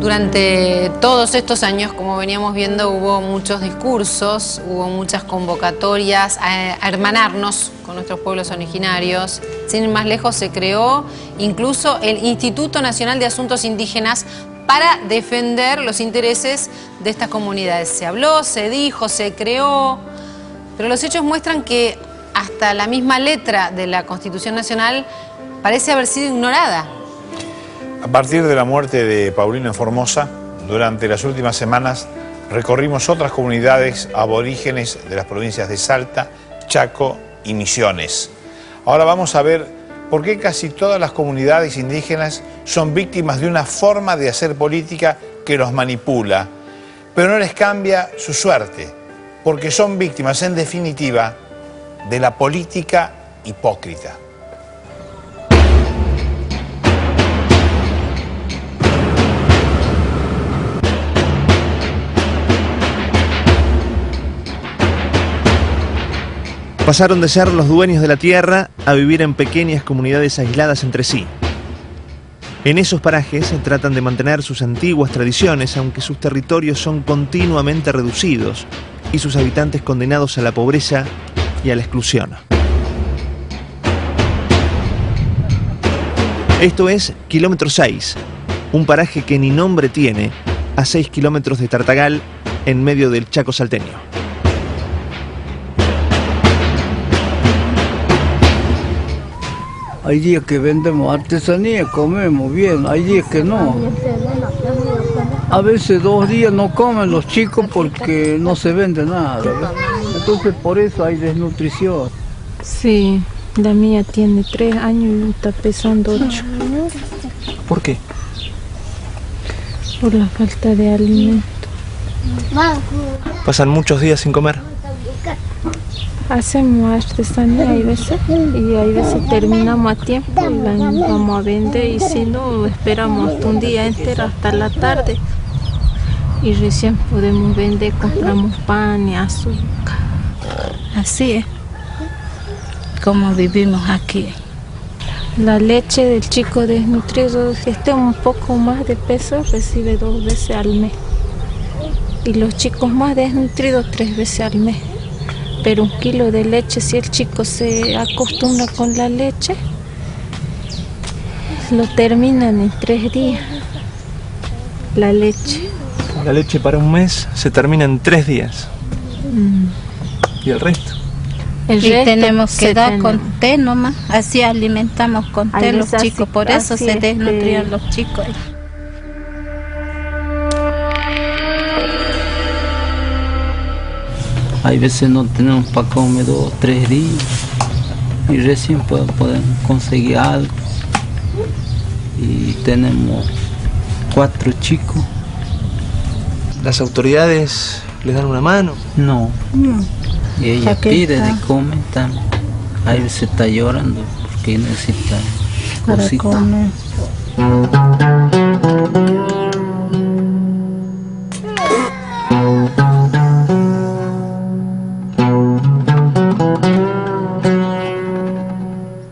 Durante todos estos años, como veníamos viendo, hubo muchos discursos, hubo muchas convocatorias a hermanarnos con nuestros pueblos originarios. Sin ir más lejos, se creó incluso el Instituto Nacional de Asuntos Indígenas para defender los intereses de estas comunidades. Se habló, se dijo, se creó, pero los hechos muestran que hasta la misma letra de la Constitución Nacional parece haber sido ignorada. A partir de la muerte de Paulino en Formosa, durante las últimas semanas recorrimos otras comunidades aborígenes de las provincias de Salta, Chaco y Misiones. Ahora vamos a ver por qué casi todas las comunidades indígenas son víctimas de una forma de hacer política que los manipula, pero no les cambia su suerte, porque son víctimas, en definitiva, de la política hipócrita. Pasaron de ser los dueños de la tierra a vivir en pequeñas comunidades aisladas entre sí. En esos parajes se tratan de mantener sus antiguas tradiciones, aunque sus territorios son continuamente reducidos y sus habitantes condenados a la pobreza y a la exclusión. Esto es Kilómetro 6, un paraje que ni nombre tiene, a 6 kilómetros de Tartagal, en medio del Chaco salteño. Hay días que vendemos artesanía, comemos bien, hay días que no. A veces 2 días no comen los chicos porque no se vende nada, ¿verdad? Entonces por eso hay desnutrición. Sí, la mía tiene 3 años y está pesando 8. ¿Por qué? Por la falta de alimento. ¿Pasan muchos días sin comer? Hacemos artesanía hay veces y hay veces terminamos a tiempo y vamos a vender, y si no esperamos un día entero hasta la tarde y recién podemos vender, compramos pan y azúcar. Así es como vivimos aquí. La leche del chico desnutrido que esté un poco más de peso recibe 2 veces al mes, y los chicos más desnutridos 3 veces al mes. Pero 1 kilo de leche, si el chico se acostumbra con la leche, lo terminan en 3 días, la leche. La leche para un mes se termina en 3 días. ¿Y el resto? Y tenemos que dar con té nomás, así alimentamos con té los chicos, por eso se desnutrían los chicos. Hay veces no tenemos para comer 2 o 3 días y recién podemos conseguir algo. Y tenemos 4 chicos. ¿Las autoridades les dan una mano? No. Y ella pide de comer también. Hay veces está llorando porque necesita cositas.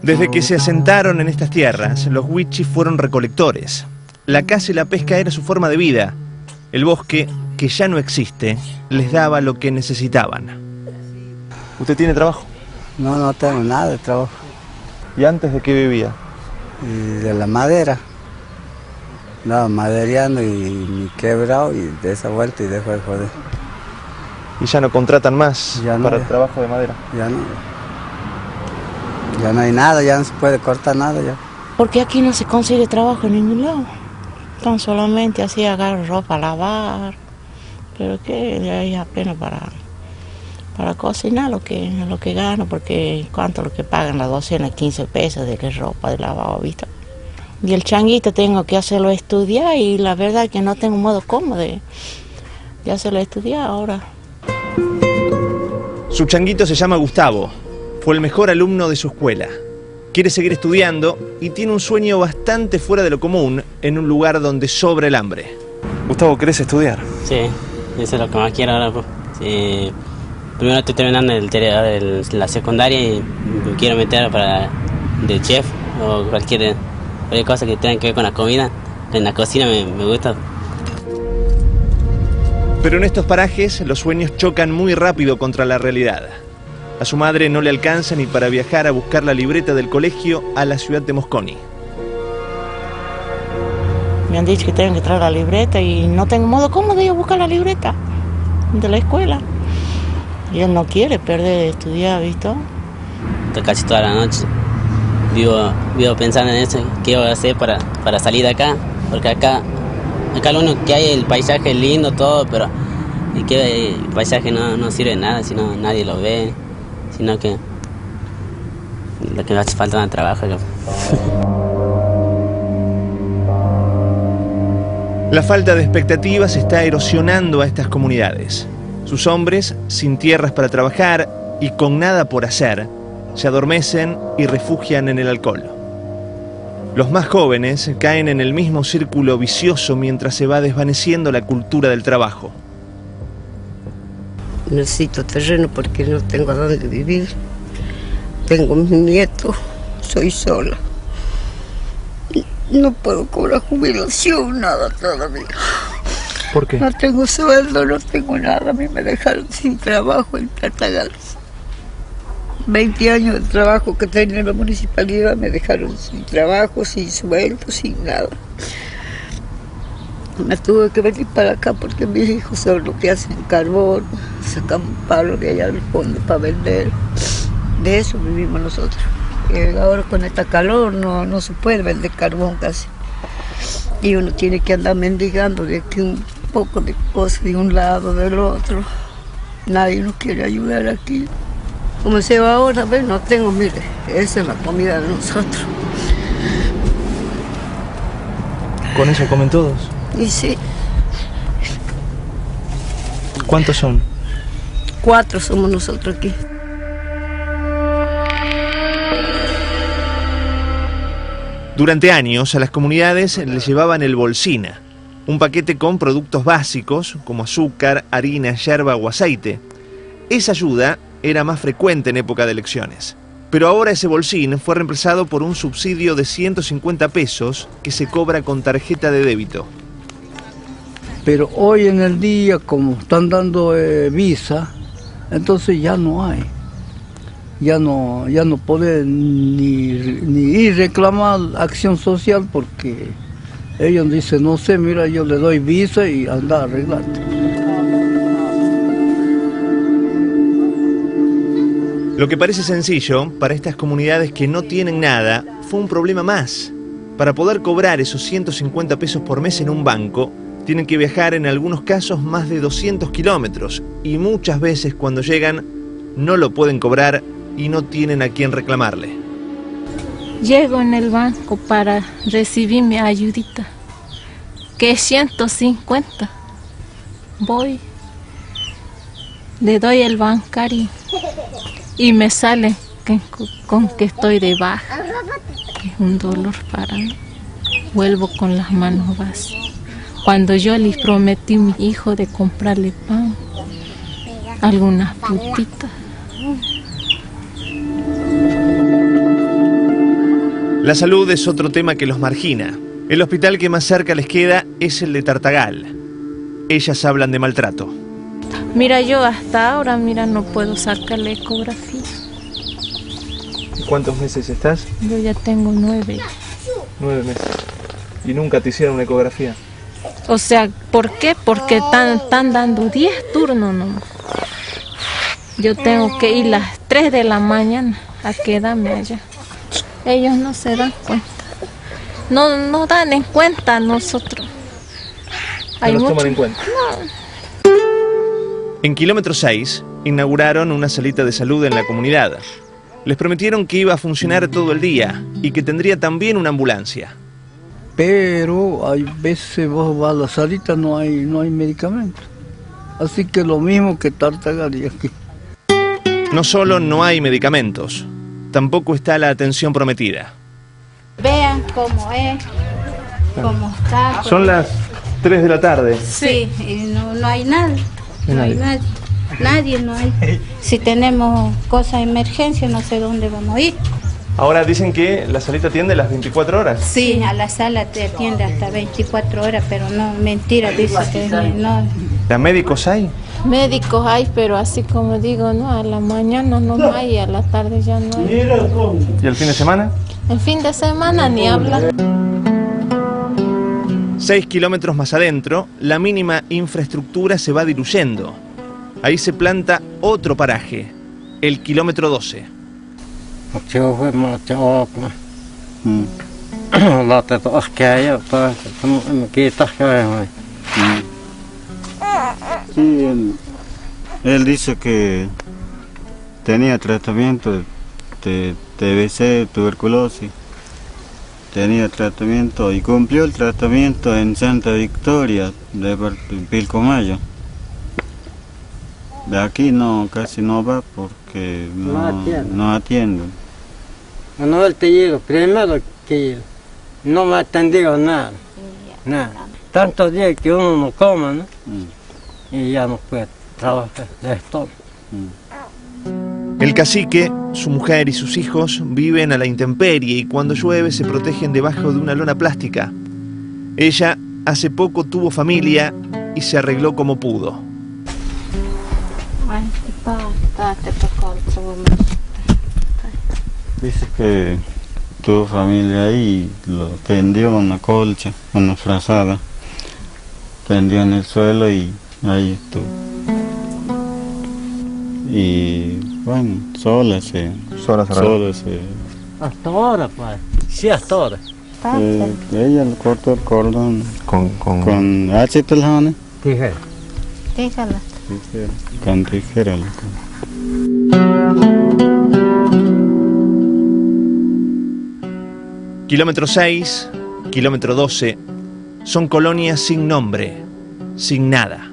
Desde que se asentaron en estas tierras, los wichis fueron recolectores. La caza y la pesca era su forma de vida. El bosque, que ya no existe, les daba lo que necesitaban. ¿Usted tiene trabajo? No tengo nada de trabajo. ¿Y antes de qué vivía? Y de la madera. Andaba madereando y me quebrado y de esa vuelta y dejó de joder. ¿Y ya no contratan más para el trabajo de madera? Ya no hay nada, ya no se puede cortar nada ya. Porque aquí no se consigue trabajo en ningún lado. Tan solamente así agarrar ropa a lavar, pero que hay apenas para cocinar lo que gano, porque cuánto lo que pagan la docena, 15 pesos de la ropa de lavado, ¿viste? Y el changuito tengo que hacerlo estudiar y la verdad es que no tengo modo cómodo de hacerlo estudiar ahora. Su changuito se llama Gustavo. Fue el mejor alumno de su escuela. Quiere seguir estudiando y tiene un sueño bastante fuera de lo común en un lugar donde sobra el hambre. Gustavo, ¿querés estudiar? Sí, eso es lo que más quiero ahora. Pues. Sí, primero estoy terminando la secundaria y me quiero meter para de chef o cualquier cosa que tenga que ver con la comida. En la cocina me gusta Pero en estos parajes los sueños chocan muy rápido contra la realidad. A su madre no le alcanza ni para viajar a buscar la libreta del colegio a la ciudad de Mosconi. Me han dicho que tengo que traer la libreta y no tengo modo cómo de ir a buscar la libreta de la escuela. Y él no quiere perder de estudiar, ¿visto? Casi toda la noche vivo pensando en eso, qué voy a hacer para salir de acá, porque acá lo único que hay, el paisaje es lindo, todo, pero el paisaje no sirve de nada si no nadie lo ve, sino que lo que hace falta es trabajo. La falta de expectativas está erosionando a estas comunidades. Sus hombres, sin tierras para trabajar y con nada por hacer, se adormecen y refugian en el alcohol. Los más jóvenes caen en el mismo círculo vicioso mientras se va desvaneciendo la cultura del trabajo. Necesito terreno porque no tengo a dónde vivir. Tengo mis nietos, soy sola. No puedo cobrar jubilación, nada todavía. ¿Por qué? No tengo sueldo, no tengo nada. A mí me dejaron sin trabajo en Tartagal. 20 años de trabajo que tenía en la municipalidad me dejaron sin trabajo, sin sueldo, sin nada. Me tuve que venir para acá porque mis hijos son los que hacen carbón, sacan palo de allá del fondo para vender. De eso vivimos nosotros. Ahora con esta calor no se puede vender carbón casi. Y uno tiene que andar mendigando de aquí un poco de cosas de un lado, del otro. Nadie nos quiere ayudar aquí. Como se va ahora, ¿ves? No tengo, mire, esa es la comida de nosotros. ¿Con eso comen todos? Y sí. ¿Cuántos son? 4 somos nosotros aquí. Durante años a las comunidades les llevaban el bolsina, un paquete con productos básicos como azúcar, harina, yerba o aceite. Esa ayuda era más frecuente en época de elecciones. Pero ahora ese bolsín fue reemplazado por un subsidio de 150 pesos que se cobra con tarjeta de débito. Pero hoy en el día, como están dando visa, entonces ya no hay. Ya no pueden ni ir a reclamar acción social porque ellos dicen, no sé, mira, yo le doy visa y anda a arreglarte. Lo que parece sencillo, para estas comunidades que no tienen nada, fue un problema más. Para poder cobrar esos 150 pesos por mes en un banco, tienen que viajar en algunos casos más de 200 kilómetros y muchas veces cuando llegan no lo pueden cobrar y no tienen a quién reclamarle. Llego en el banco para recibir mi ayudita, que es 150. Voy, le doy el bancario y me sale con que estoy de baja. Es un dolor para mí. Vuelvo con las manos vacías. Cuando yo les prometí a mi hijo de comprarle pan, algunas frutitas. La salud es otro tema que los margina. El hospital que más cerca les queda es el de Tartagal. Ellas hablan de maltrato. Mira, yo hasta ahora, no puedo sacarle ecografía. ¿Y cuántos meses estás? Yo ya tengo 9. 9 meses. ¿Y nunca te hicieron una ecografía? O sea, ¿por qué? Porque están dando 10 turnos nomás. Yo tengo que ir las 3 de la mañana a quedarme allá. Ellos no se dan cuenta. No dan en cuenta a nosotros. ¿No nos toman en cuenta? No. En kilómetro 6 inauguraron una salita de salud en la comunidad. Les prometieron que iba a funcionar todo el día y que tendría también una ambulancia. Pero hay veces vos vas a la salita, no hay medicamento. Así que lo mismo que Tartagal y aquí. No solo no hay medicamentos, tampoco está la atención prometida. Vean cómo es, cómo está. Son las 3 de la tarde. Sí, y no hay nada. No hay nadie. Nadie no hay. Si tenemos cosas de emergencia, no sé dónde vamos a ir. Ahora dicen que la salita atiende las 24 horas. Sí, a la sala te atiende hasta 24 horas, pero no, mentira, dice que no. ¿Médicos hay? Médicos hay, pero así como digo, no, a la mañana no hay y a la tarde ya no hay. ¿Y el fin de semana? El fin de semana ni habla. 6 kilómetros más adentro, la mínima infraestructura se va diluyendo. Ahí se planta otro paraje, el kilómetro 12. Sí, él dice que tenía tratamiento de TBC, tuberculosis. Tenía tratamiento y cumplió el tratamiento en Santa Victoria de Pilcomayo. De aquí no, casi no va porque no atienden. No, él te digo, primero que no me ha atendido nada. Tantos días que uno no come, ¿no? Y ya no puede trabajar de esto. El cacique, su mujer y sus hijos viven a la intemperie y cuando llueve se protegen debajo de una lona plástica. Ella hace poco tuvo familia y se arregló como pudo. Dice que tuvo familia ahí y lo tendió una colcha, una frazada. Tendió en el suelo y ahí estuvo. Y bueno, sola se hasta ahora, pues. Sí, hasta ahora. Ella le cortó el cordón con acetilana. Tijera. Con tijera. Kilómetro 6, kilómetro 12, son colonias sin nombre, sin nada.